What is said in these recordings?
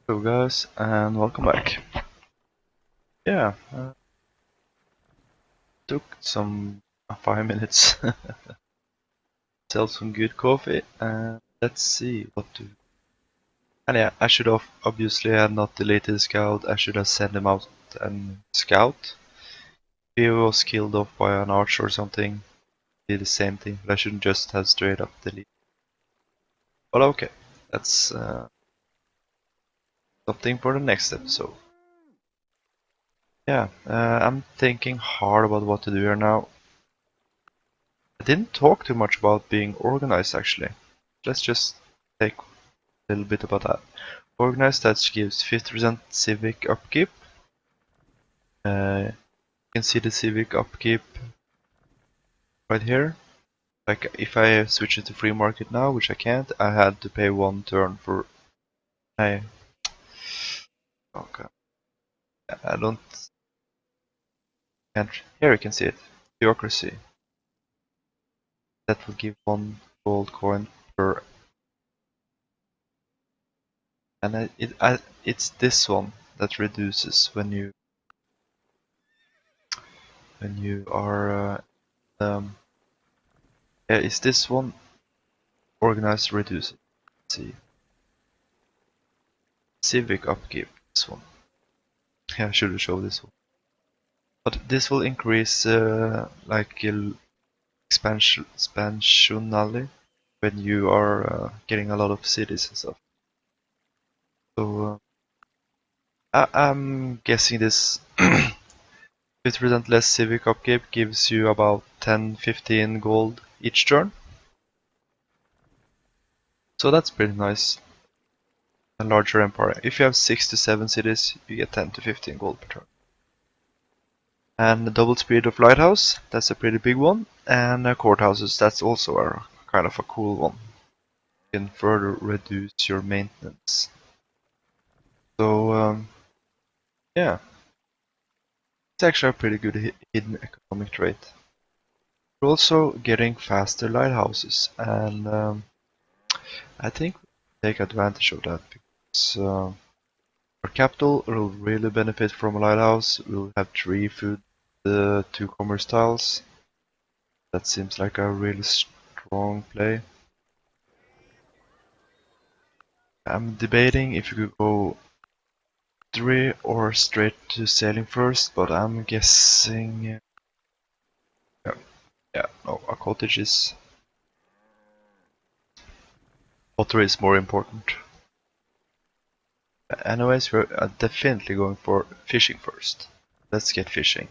Hello guys, and welcome back. Yeah, took some 5 minutes, sell some good coffee, and let's see what to. And yeah, I should have obviously have not deleted the scout. I should have sent him out and scout. If he was killed off by an archer or something, did the same thing. But I shouldn't just have straight up delete. But okay, that's something for the next episode. Yeah, I'm thinking hard about what to do here now. I didn't talk too much about being organized actually. Let's just take a little bit about that. Organized, that gives 50% civic upkeep. You can see the civic upkeep right here. Like if I switch it to free market now, which I can't, I had to pay 1 turn for. I okay. I don't can't. Here you can see it. Bureaucracy. That will give 1 gold coin per. And it's this one that reduces when you are yeah, is this one organized reduce it? Let's see. Civic upkeep, this one. Yeah, I should have showed this one. But this will increase like expansionally when you are getting a lot of cities and stuff. So I'm guessing this 50% less civic upkeep gives you about 10-15 gold each turn. So that's pretty nice. A larger empire. If you have 6 to 7 cities, you get 10 to 15 gold per turn. And the double speed of lighthouse, that's a pretty big one. And courthouses, that's also a kind of a cool one. You can further reduce your maintenance. So yeah, it's actually a pretty good hidden economic trait. We're also getting faster lighthouses, and I think we'll take advantage of that because our capital will really benefit from a lighthouse. We'll have 3 food, 2 commerce tiles. That seems like a really strong play. I'm debating if you could go 3 or straight to sailing first, but I'm guessing yeah, no, a cottage is pottery is more important. Anyways, we're definitely going for fishing first. Let's get fishing.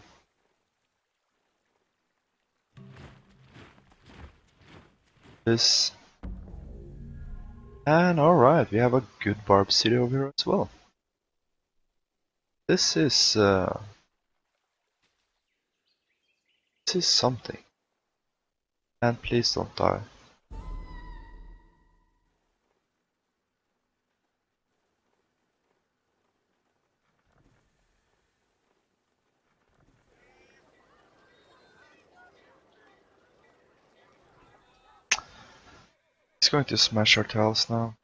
This and alright, we have a good barb city over here as well. This is something. And please don't die. He's going to smash our tiles now.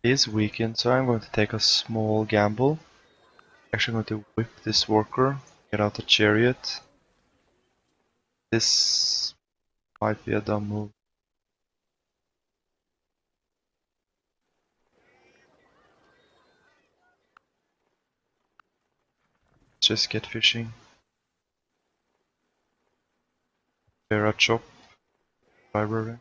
He is weakened, so I'm going to take a small gamble. Actually, I'm going to whip this worker, get out the chariot. This might be a dumb move. Let's just get fishing. Zara chop. Library.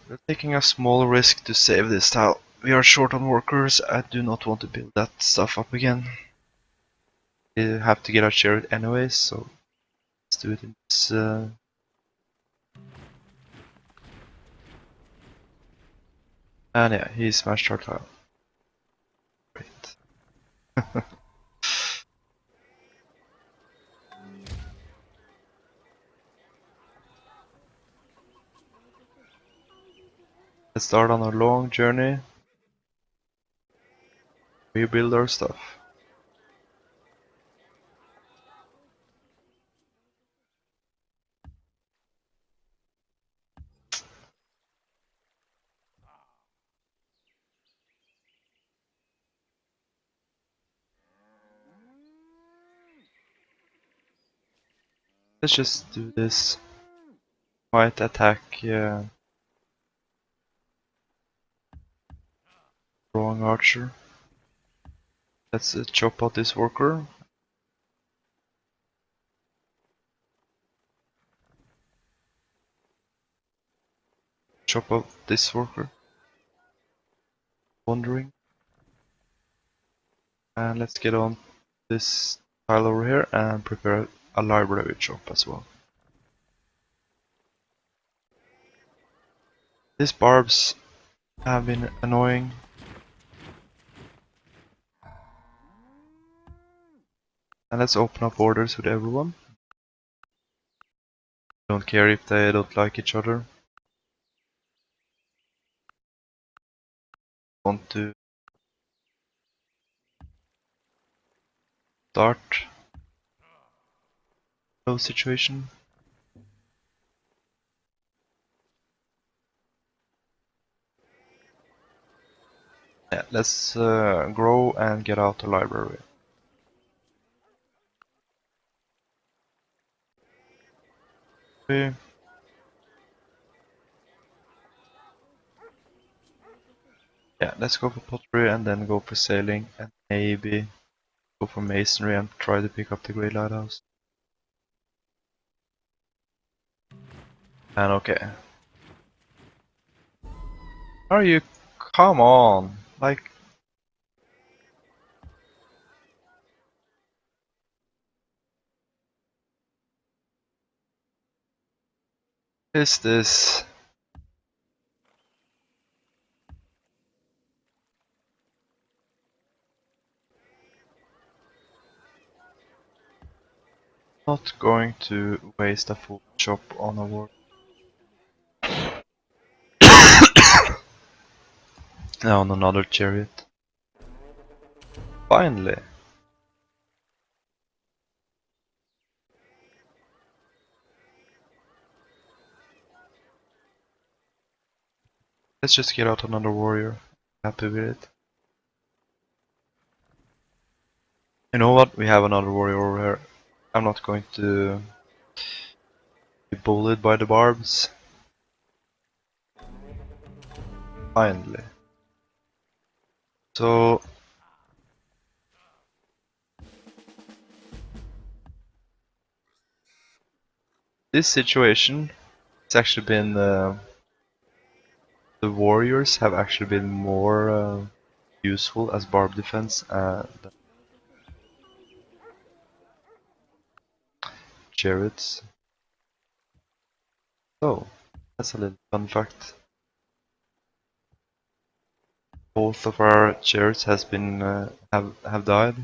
We're taking a small risk to save this tile. We are short on workers. I do not want to build that stuff up again. We have to get our chariot anyways, so let's do it in this. And yeah, he smashed our tile. Great. Let's start on a long journey. Rebuild our stuff. Let's just do this. Might attack wrong archer. Let's chop out this worker. Chop out this worker. Wandering. And let's get on this tile over here and prepare a library chop as well. These barbs have been annoying. And let's open up orders with everyone. Don't care if they don't like each other. Want to start no situation. Yeah, let's grow and get out the library. Okay. Yeah, let's go for pottery and then go for sailing and maybe go for masonry and try to pick up the Great Lighthouse. And okay. Are you? Come on! Like, is this? Not going to waste a full chop on a war. On another chariot. Finally! Let's just get out another warrior. Happy with it. You know what? We have another warrior over here. I'm not going to be bullied by the barbs. Finally. So this situation, it's actually been the warriors have actually been more useful as barb defense than chariots. So that's a little fun fact. Both of our chariots has been have died.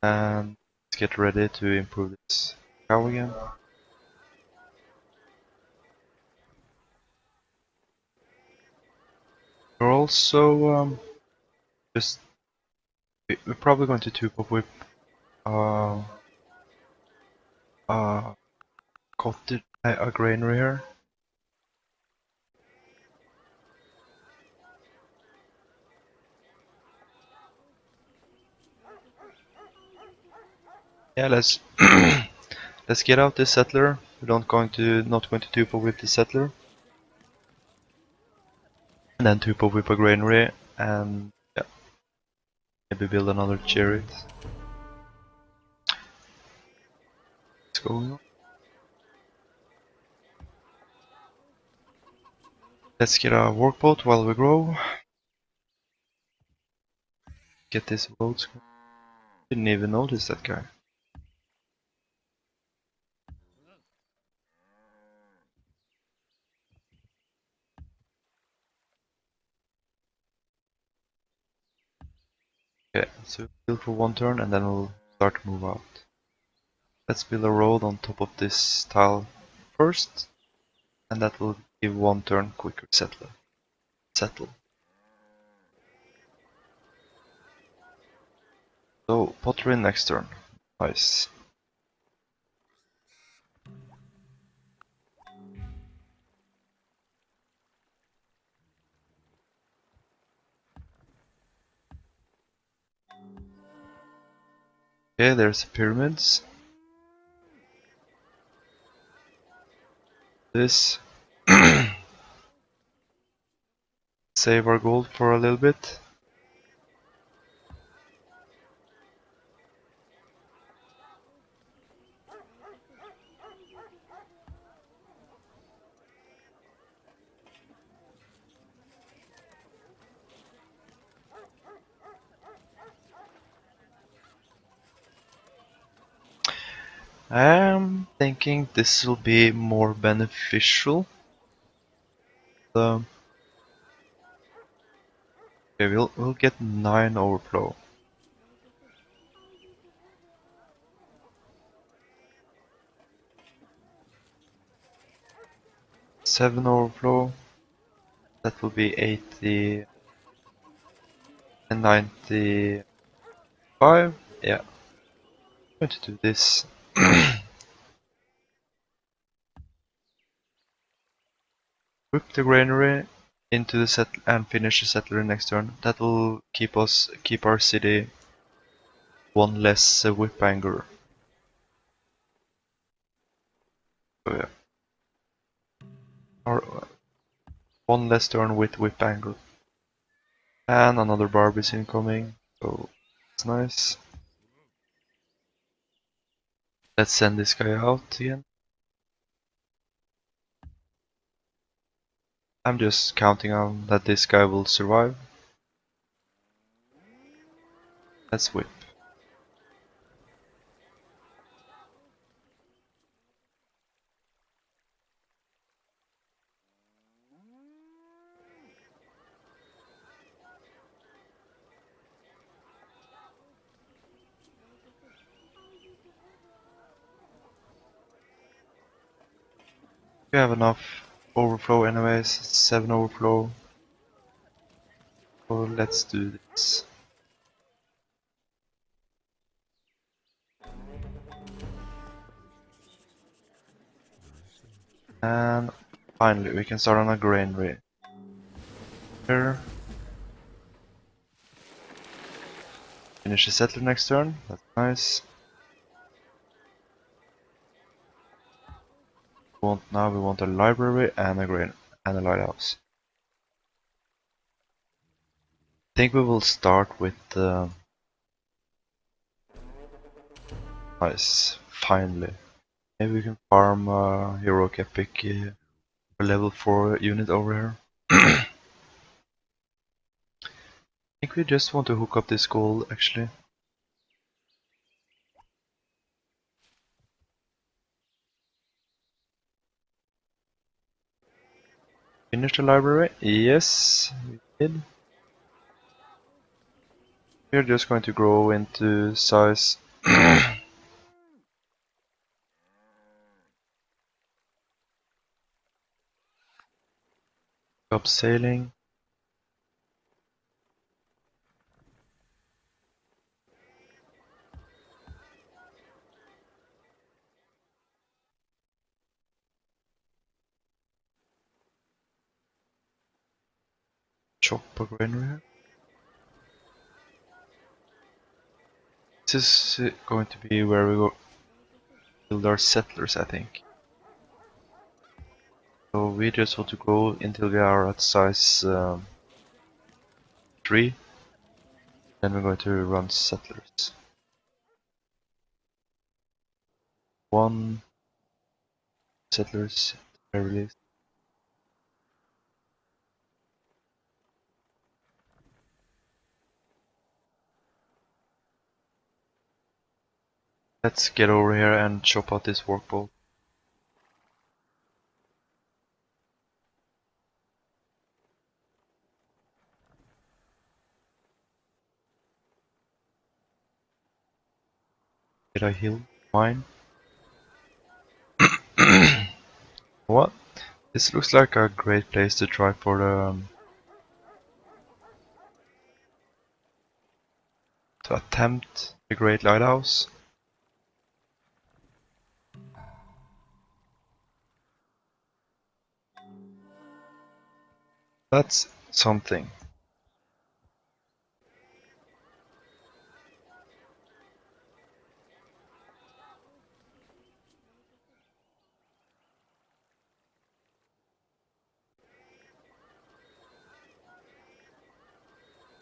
And let's get ready to improve this cow again. We're also just we're probably going to two-pop whip uh cottage a granary here. Yeah, let's let's get out this settler. We're not going to two-pop whip the settler. And then two-pop whip a granary and yeah, maybe build another chariot. What's going on? Let's get a workboat while we grow. Get this road. Didn't even notice that guy. Okay, so build for one turn and then we'll start to move out. Let's build a road on top of this tile first, and that will give one turn quicker settle. So pottery next turn. Nice. Okay, there's the pyramids. This. Save our gold for a little bit. I'm thinking this will be more beneficial. Okay, we'll get 9 overflow. 7 overflow. That will be 80 and 95. Yeah, I'm going to do this. Whip the granary into the set and finish the settler next turn. That will keep our city one less whip anger. So yeah, or one less turn with whip anger. And another barb is incoming, so it's nice. Let's send this guy out again. I'm just counting on that this guy will survive. Let's whip. We have enough overflow anyways, 7 overflow. So let's do this. And finally we can start on a granary. Here. Finish the settler next turn, that's nice. Now we want a library and a lighthouse. I think we will start with nice, finally. Maybe we can farm heroic epic level 4 unit over here. I think we just want to hook up this gold actually. Finish the library? Yes, we did. We're just going to grow into size. Stop sailing. Chop a granary. This is going to be where we go build our settlers, I think. So we just want to go until we are at size 3. Then we're going to run settlers. 1 settlers at the very least. Let's get over here and chop out this workboat. Did I heal mine? What? This looks like a great place to try for the to attempt the Great Lighthouse. That's something.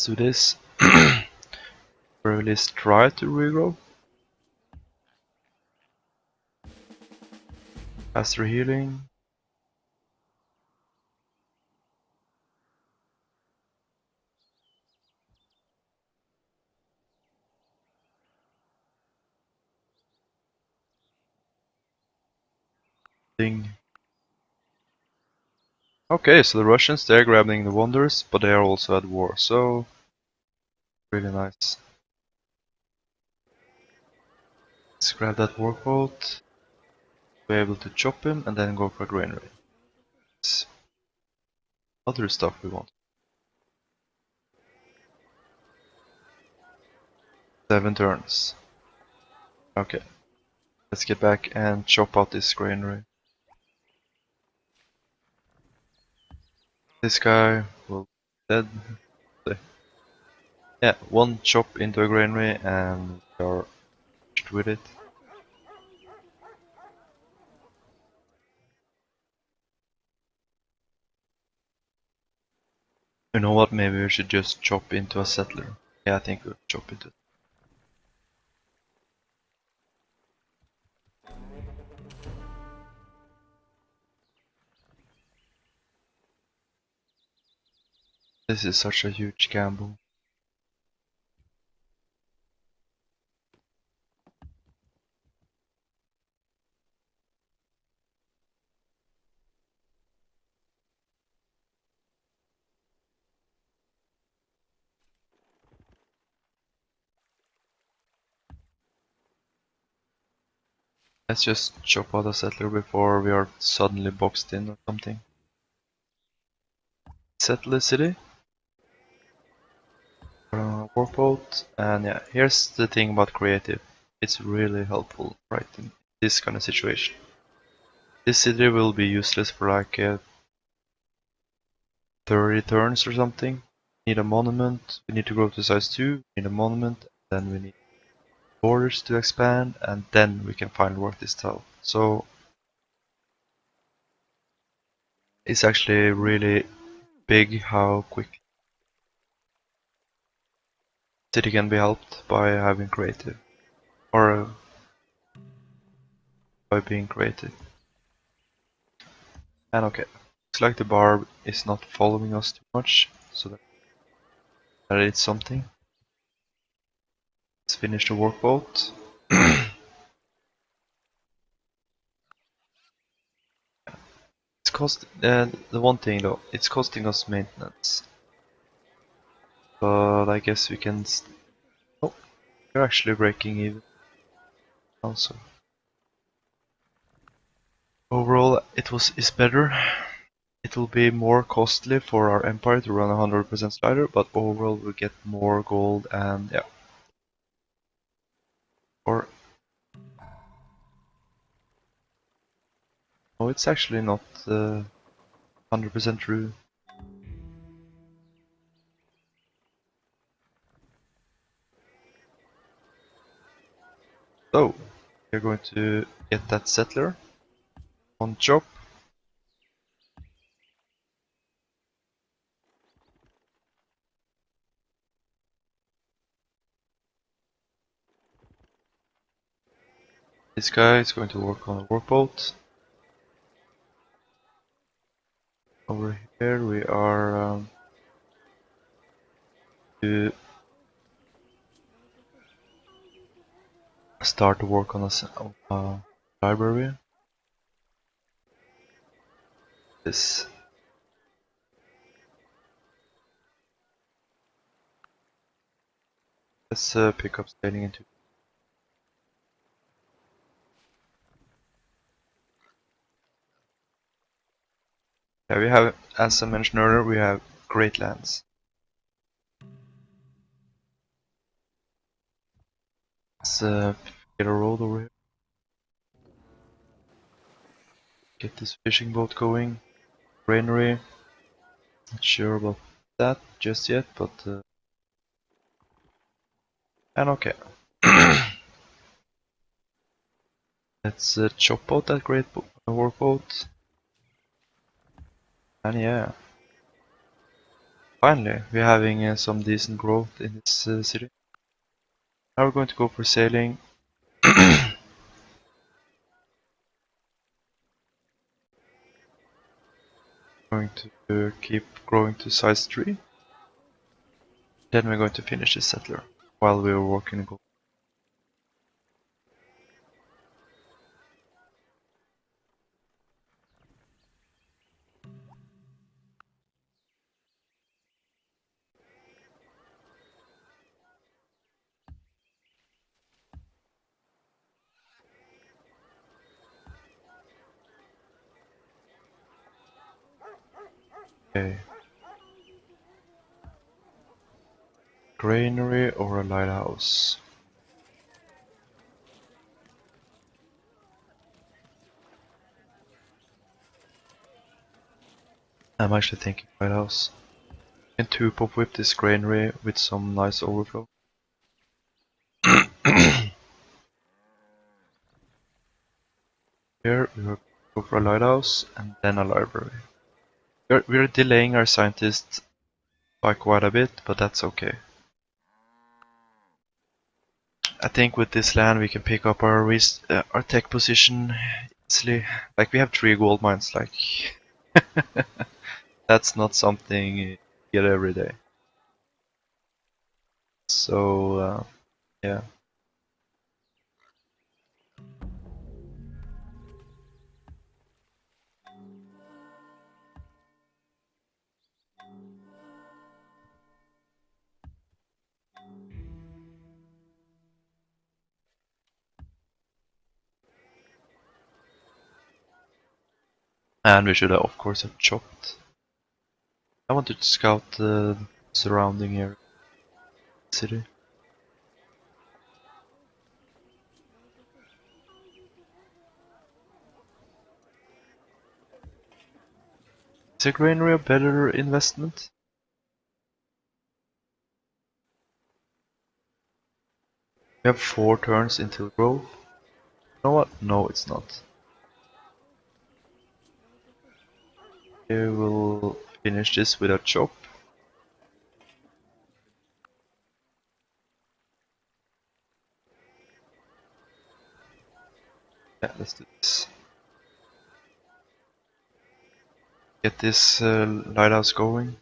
Let's do this. Or at least try to regrow. Faster healing. Thing. Okay, so the Russians, they're grabbing the wonders, but they are also at war, so really nice. Let's grab that workboat, be able to chop him, and then go for a granary. It's other stuff we want. 7 turns. Okay, let's get back and chop out this granary. This guy will be dead. Yeah, one chop into a granary and we are with it. You know what, maybe we should just chop into a settler. Yeah, I think we'll chop into it. This is such a huge gamble. Let's just chop out a settler before we are suddenly boxed in or something. Settle the city. Warport, and yeah, here's the thing about creative. It's really helpful right in this kind of situation. This city will be useless for like 30 turns or something. Need a monument, we need to grow to size 2, we need a monument, then we need borders to expand, and then we can finally work this tile. So it's actually really big how quick city can be helped by having creative, or by being creative. And okay, looks like the barb is not following us too much, so that it's something. Let's finish the workboat. It's cost the one thing though, it's costing us maintenance. But I guess we can. Oh, we're actually breaking even. Also, overall, is better. It will be more costly for our empire to run 100% slider, but overall we get more gold and yeah. Or no, it's actually not 100% true. So we're going to get that settler on chop. This guy is going to work on a workboat. Over here we are to start to work on a library. This. Let's pick up sailing into. Yeah, we have, as I mentioned earlier, we have great lands. Let's get a road over here. Get this fishing boat going. Granary. Not sure about that just yet, but and okay. Let's chop out that great workboat. And yeah, Finally, we're having some decent growth in this city. Now we're going to go for sailing. Going to keep growing to size 3. Then we're going to finish this settler while we're working gold. Okay. Granary or a lighthouse? I'm actually thinking lighthouse. And to pop whip this granary with some nice overflow. Here we will go for a lighthouse and then a library. We're delaying our scientists by quite a bit, but that's okay. I think with this land we can pick up our tech position easily. Like we have 3 gold mines, like that's not something you get every day. So yeah. And we should of course have chopped. I wanted to scout the surrounding area, city. Is a granary a better investment? We have 4 turns until growth. You know what? No, it's not. We will finish this with a chop. Yeah, let's do this. Get this lighthouse going.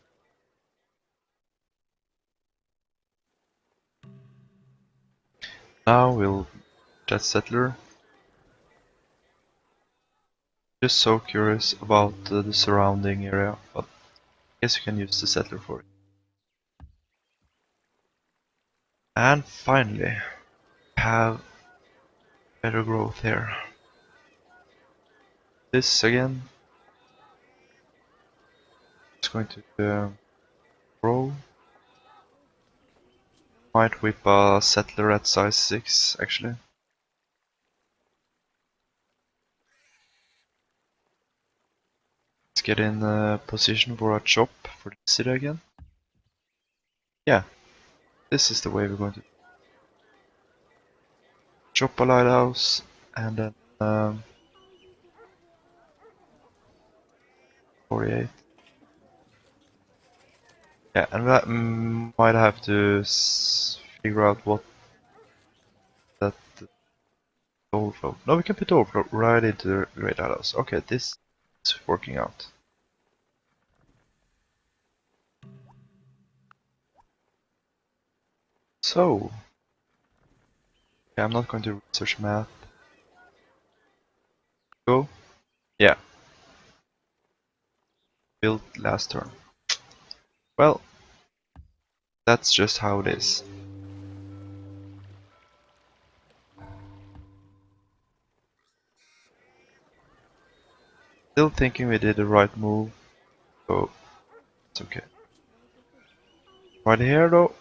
Now we'll jet settler. Just so curious about the surrounding area, but I guess you can use the settler for it. And finally, have better growth here. This again is going to grow. Might whip a settler at size 6 actually. Let's get in position for a chop for the city again. Yeah, this is the way we're going to chop a lighthouse and then 48. Yeah, and that might have to figure out what that overflow. No, we can put overflow right into the great lighthouse. Okay, this is working out. So, yeah, I'm not going to research math. Go. Yeah, build last turn. Well, that's just how it is. Still thinking we did the right move, so it's okay. Right here though,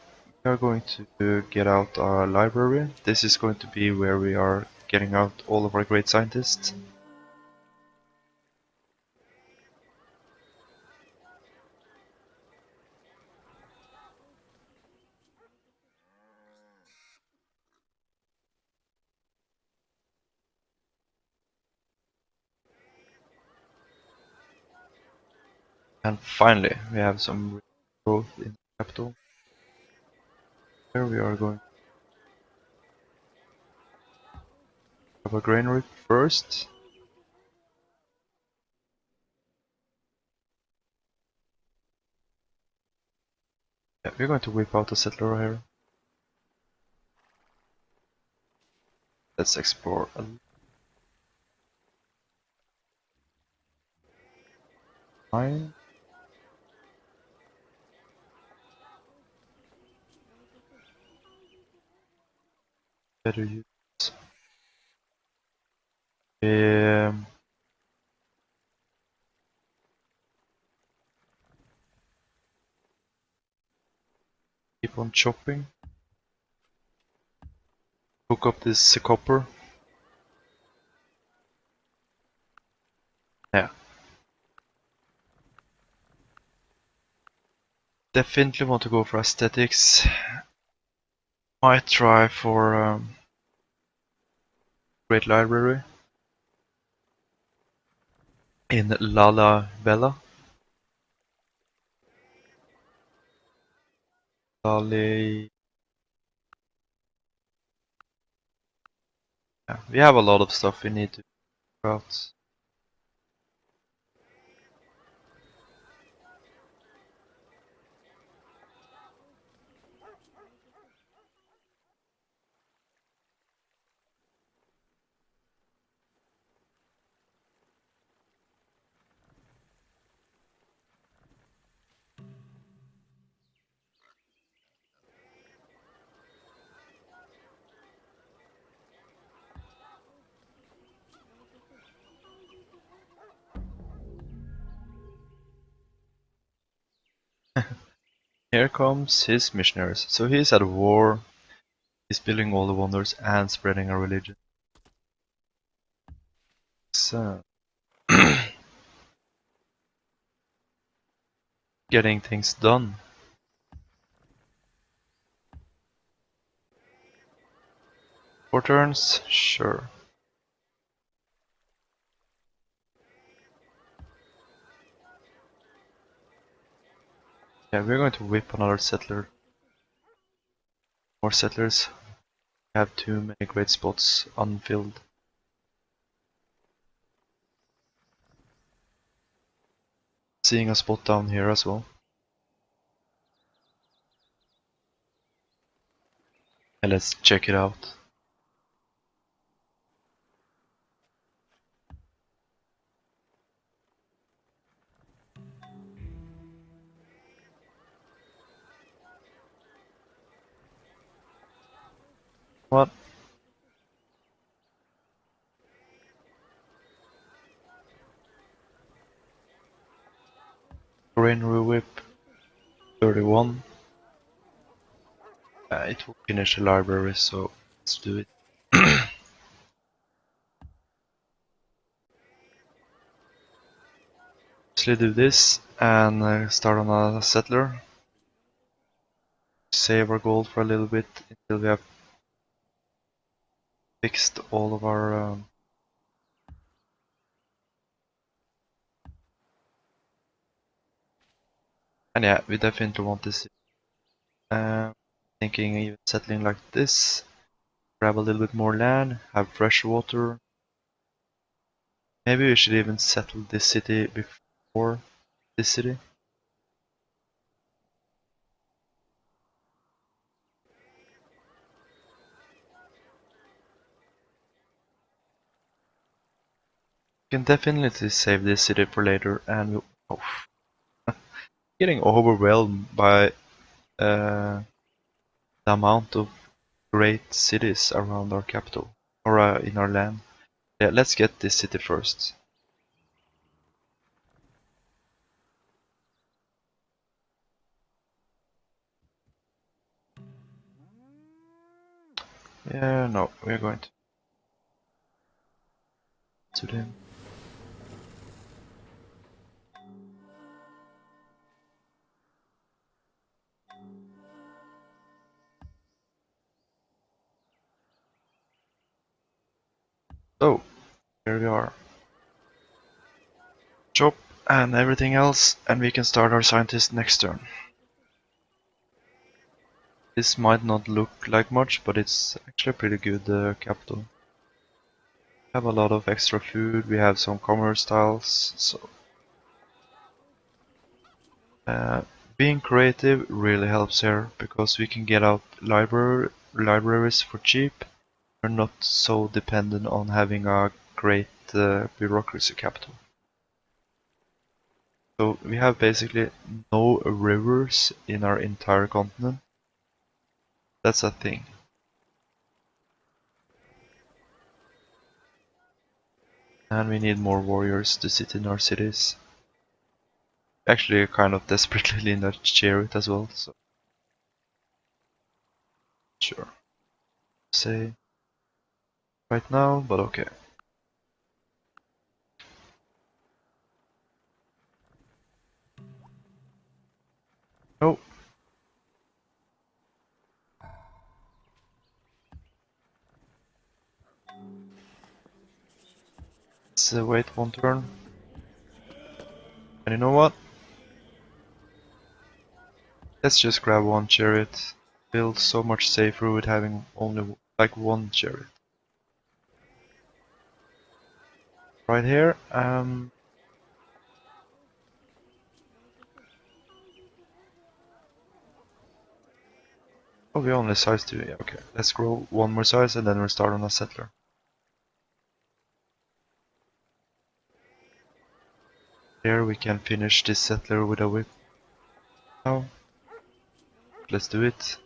we are going to get out our library. This is going to be where we are getting out all of our great scientists. And finally, we have some growth in the capital. Here we are going to have a granary first. Yeah, we're going to whip out a settler here. Let's explore a mine. Better use. Um, Keep on chopping. Hook up this copper. Yeah. Definitely want to go for aesthetics. Might try for Great Library in Lala Bella. Lale. Yeah, we have a lot of stuff we need to figure out. Here comes his missionaries. So he's at war, he's building all the wonders and spreading a religion. So getting things done. 4 turns? Sure. Yeah, we're going to whip another settler. More settlers. We have too many great spots unfilled. Seeing a spot down here as well. And let's check it out. What? Granary whip. 31. It will finish the library, so let's do it. Actually do this and start on a settler. Save our gold for a little bit until we have fixed all of our and yeah, we definitely want this. Thinking even settling like this, grab a little bit more land, have fresh water. Maybe we should even settle this city before this city. We can definitely save this city for later, and we'll, oh, getting overwhelmed by the amount of great cities around our capital or in our land. Yeah, let's get this city first. Yeah, no, we're going to them. So, here we are. Chop and everything else, and we can start our scientist next turn. This might not look like much, but it's actually a pretty good capital. We have a lot of extra food, we have some commerce tiles, so being creative really helps here, because we can get out libraries for cheap. We're not so dependent on having a great bureaucracy capital. So we have basically no rivers in our entire continent. That's a thing. And we need more warriors to sit in our cities. Actually, kind of desperately need a chariot as well, so sure. Say right now, but okay. Oh. Let's wait one turn. And you know what? Let's just grab one chariot. Feels so much safer with having only like one chariot. Right here, oh, we only size 2, yeah, okay. Let's grow one more size and then we'll start on a settler. Here we can finish this settler with a whip. Now, let's do it.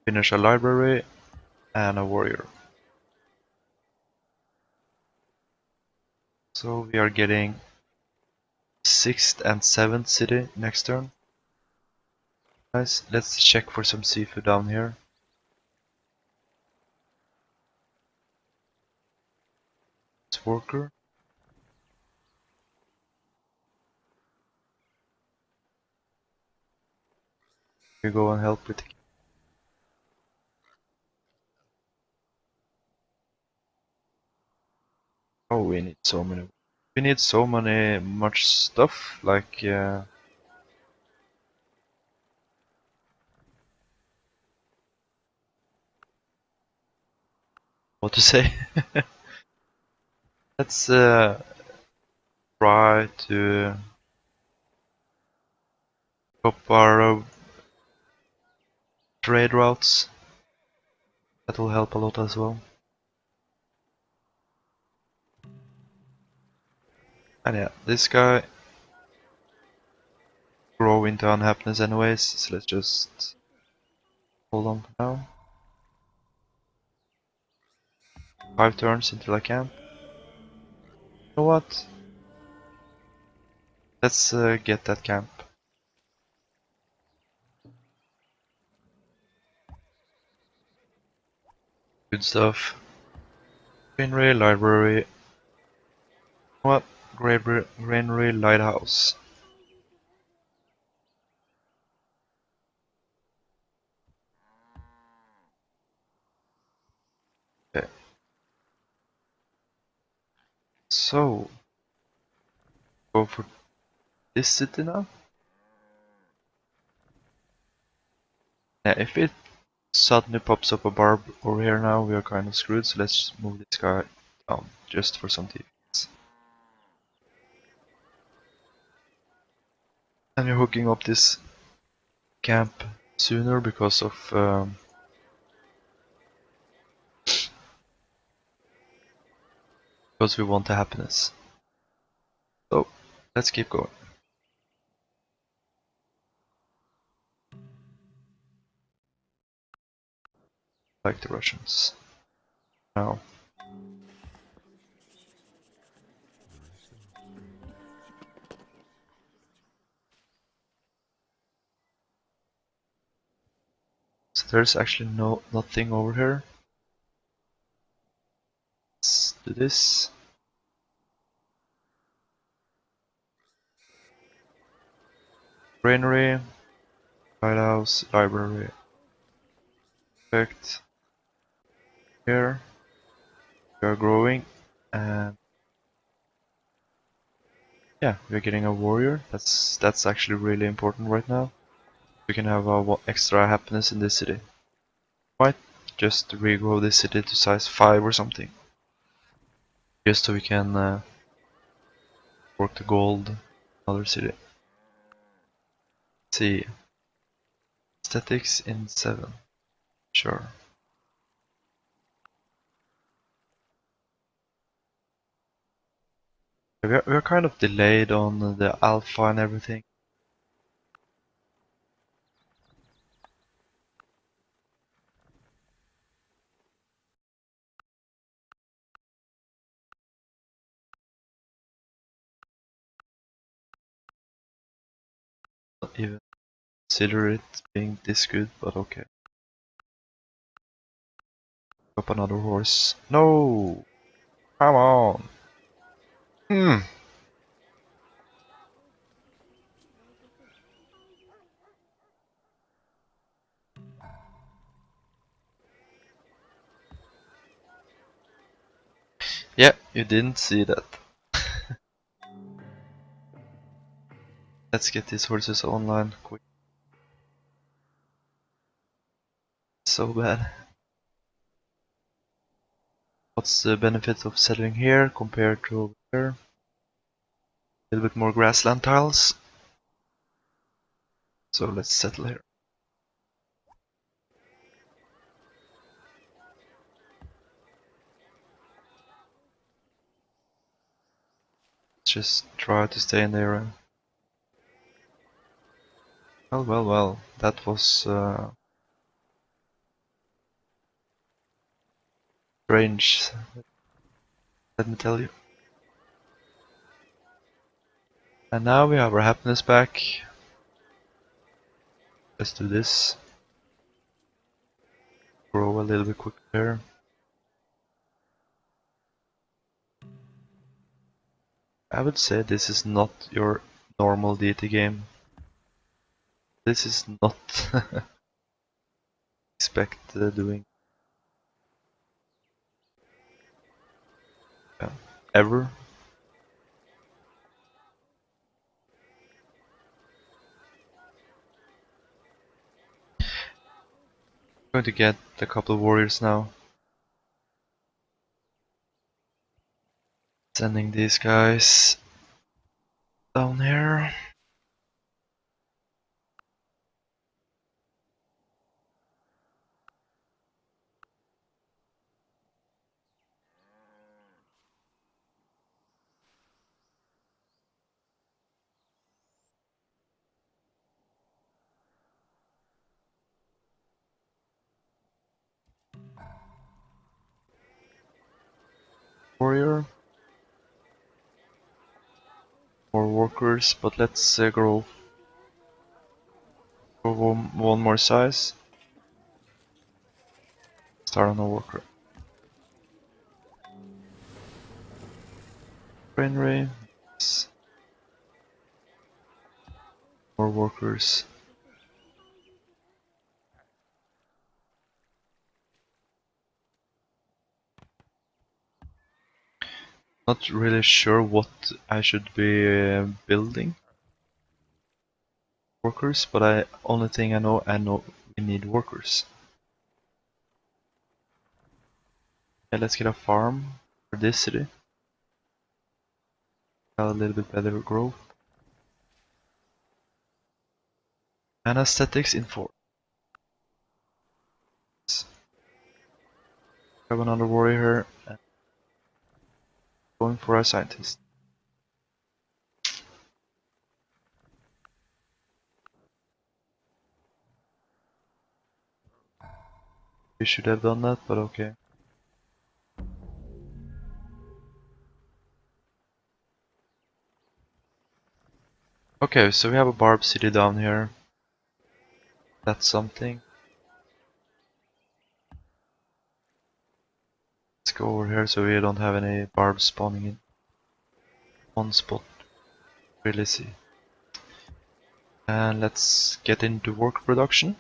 Finish a library and a warrior. So we are getting 6th and 7th city next turn. Nice. Let's check for some seafood down here. It's worker. We go and help with the... Oh, we need so many. We need so much stuff, like what to say? Let's try to up our trade routes. That will help a lot as well. And yeah, this guy grow into unhappiness anyways, so let's just hold on for now. 5 turns until I can. You know what? Let's get that camp. Good stuff. Greenery, library. What? Greenery, lighthouse. Okay. So, go for this city now. Yeah, if it suddenly pops up a barb over here now, we are kind of screwed, so let's move this guy down, just for some defense. And we're hooking up this camp sooner because of because we want the happiness. So, let's keep going. Like the Russians. Now. So there's actually nothing over here. Let's do this. Granary, lighthouse, library. Perfect. Here we are growing, and Yeah, we're getting a warrior. That's actually really important right now. We can have extra happiness in this city. Might just regrow this city to size 5 or something. Just so we can work the gold in another city. Let's see. Aesthetics in 7. Sure. We're kind of delayed on the alpha and everything. Not even consider it being this good, but okay. Up another horse. No! Come on! Hmm. Yeah, you didn't see that. Let's get these horses online quick. So bad. What's the benefit of settling here compared to over here? A little bit more grassland tiles. So let's settle here. Let's just try to stay in there. Well. That was strange. Let me tell you. And now we have our happiness back. Let's do this. Grow a little bit quicker here. I would say this is not your normal deity game. This is not expect doing uh, ever. I'm going to get a couple of warriors now. Sending these guys down here. Warrior. More workers, but let's grow one more size. Start on a worker. Brainray. More workers. Not really sure what I should be building. Workers, but only thing I know we need workers. Yeah, let's get a farm for this city. A little bit better growth. And aesthetics in 4. Have another warrior and going for a scientist. We should have done that, but okay. Okay, so we have a barb city down here. That's something. Let's go over here so we don't have any barbs spawning in one spot. Really see. And let's get into work production.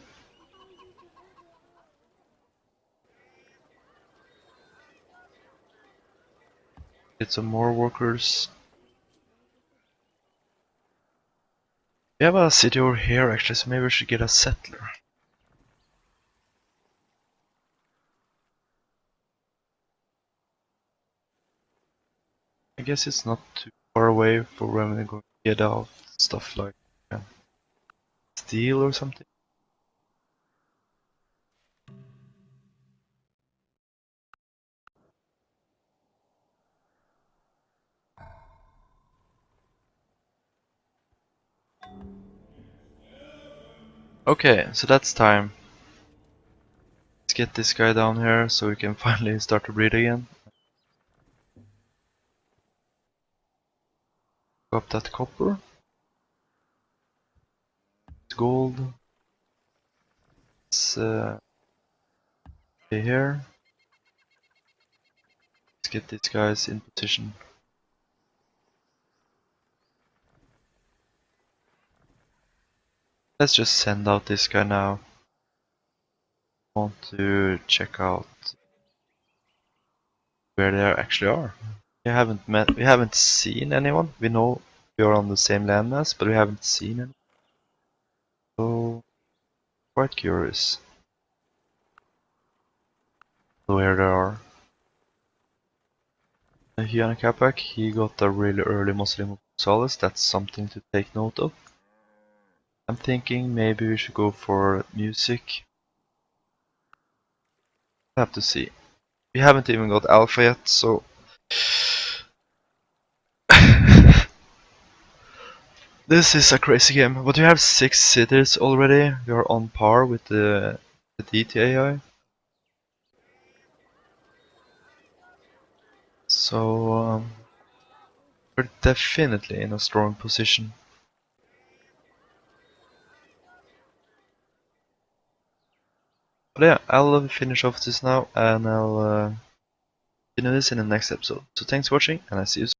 Get some more workers. We have a city over here actually, so maybe we should get a settler. I guess it's not too far away for when we're going to get out stuff like steel or something. Okay, so that's time. Let's get this guy down here so we can finally start to breed again. Go up that copper. Gold. Let's stay here. Let's get these guys in position. Let's just send out this guy now. I want to check out where they actually are. We haven't seen anyone. We know we are on the same landmass, but we haven't seen anyone. So quite curious where they are. Hyana Capac, he got a really early Muslim Gonzalez. That's something to take note of. I'm thinking maybe we should go for music. We'll have to see. We haven't even got Alpha yet, so this is a crazy game. But we have 6 cities already. We are on par with the Deity AI. So we're definitely in a strong position. But yeah, I'll finish off this now and I'll continue this in the next episode. So thanks for watching and I see you soon.